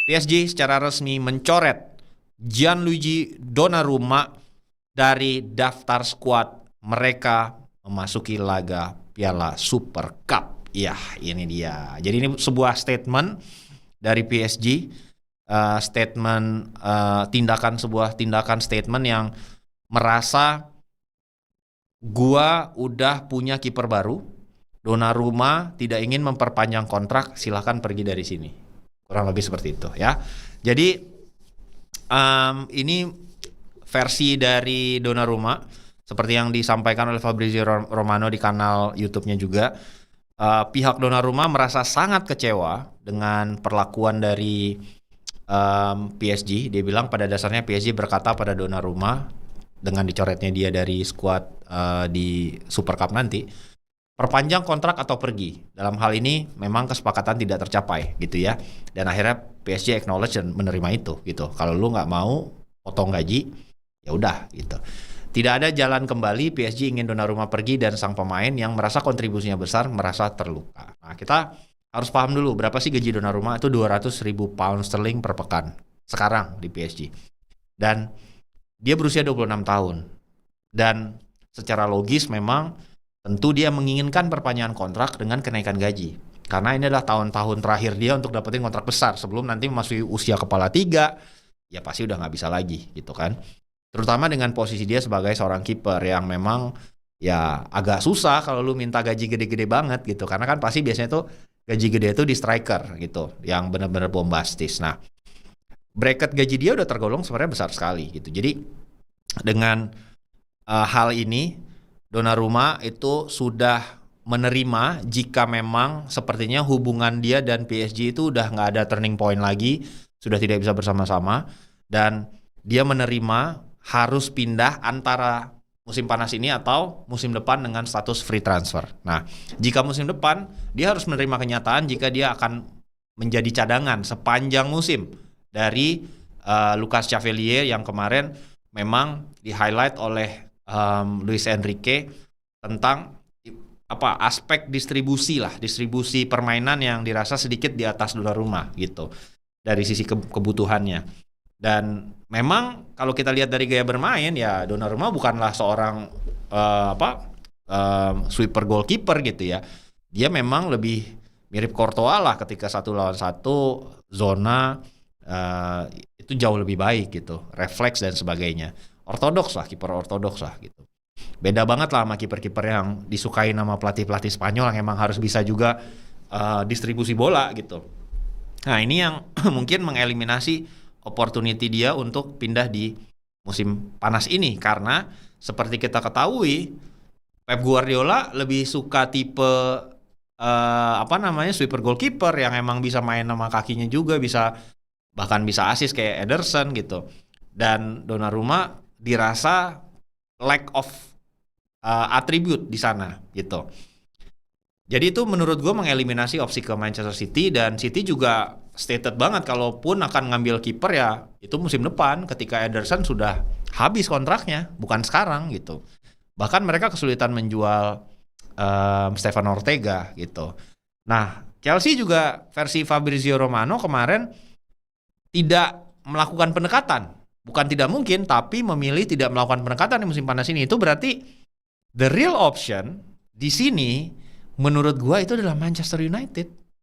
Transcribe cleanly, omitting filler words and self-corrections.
PSG secara resmi mencoret Gianluigi Donnarumma dari daftar skuad mereka memasuki laga Piala Super Cup. Ya, ini dia. Jadi ini sebuah statement dari PSG, sebuah tindakan statement yang merasa gua udah punya kiper baru, Donnarumma tidak ingin memperpanjang kontrak, silahkan pergi dari sini. Kurang lebih seperti itu ya. Jadi ini versi dari Donnarumma seperti yang disampaikan oleh Fabrizio Romano di kanal YouTube-nya juga. Pihak Donnarumma merasa sangat kecewa dengan perlakuan dari PSG. Dia bilang pada dasarnya PSG berkata pada Donnarumma dengan dicoretnya dia dari skuad di Super Cup nanti, perpanjang kontrak atau pergi. Dalam hal ini memang kesepakatan tidak tercapai gitu ya. Dan akhirnya PSG acknowledge dan menerima itu gitu. Kalau lu nggak mau potong gaji, ya udah gitu. Tidak ada jalan kembali. PSG ingin Donnarumma pergi dan sang pemain yang merasa kontribusinya besar merasa terluka. Nah, kita harus paham dulu berapa sih gaji Donnarumma. Itu 200.000 pound sterling per pekan sekarang di PSG. Dan dia berusia 26 tahun. Dan secara logis memang tentu dia menginginkan perpanjangan kontrak dengan kenaikan gaji. Karena ini adalah tahun-tahun terakhir dia untuk dapetin kontrak besar. Sebelum nanti memasuki usia kepala 3, ya pasti udah nggak bisa lagi gitu kan. Terutama dengan posisi dia sebagai seorang kiper yang memang ya agak susah kalau lu minta gaji gede-gede banget gitu. Karena kan pasti biasanya tuh gaji gede itu di striker gitu, yang benar-benar bombastis. Nah, bracket gaji dia udah tergolong sebenarnya besar sekali gitu. Jadi dengan hal ini Donnarumma itu sudah menerima jika memang sepertinya hubungan dia dan PSG itu udah nggak ada turning point lagi, sudah tidak bisa bersama-sama, dan dia menerima harus pindah antara musim panas ini atau musim depan dengan status free transfer. Nah, jika musim depan dia harus menerima kenyataan jika dia akan menjadi cadangan sepanjang musim dari Lucas Chevalier yang kemarin memang di-highlight oleh Luis Enrique tentang aspek distribusi permainan yang dirasa sedikit di atas Donnarumma gitu dari sisi kebutuhannya. Dan memang kalau kita lihat dari gaya bermain ya Donnarumma bukanlah seorang sweeper goalkeeper gitu ya. Dia memang lebih mirip Courtois lah ketika 1 lawan 1 zona itu jauh lebih baik gitu, refleks dan sebagainya. Kiper ortodoks lah gitu. Beda banget lah sama kiper-kiper yang disukai nama pelatih-pelatih Spanyol yang emang harus bisa juga distribusi bola gitu. Nah, ini yang mungkin mengeliminasi opportunity dia untuk pindah di musim panas ini, karena seperti kita ketahui Pep Guardiola lebih suka tipe sweeper goalkeeper yang emang bisa main sama kakinya juga, bahkan bisa assist kayak Ederson gitu. Dan Donnarumma dirasa lack of attribute di sana gitu. Jadi itu menurut gue mengeliminasi opsi ke Manchester City, dan City juga stated banget kalaupun akan ngambil kiper ya itu musim depan ketika Ederson sudah habis kontraknya, bukan sekarang gitu. Bahkan mereka kesulitan menjual Stefan Ortega gitu. Nah, Chelsea juga versi Fabrizio Romano kemarin tidak melakukan pendekatan. Bukan tidak mungkin, tapi memilih tidak melakukan pendekatan di musim panas ini. Itu berarti the real option di sini menurut gua itu adalah Manchester United.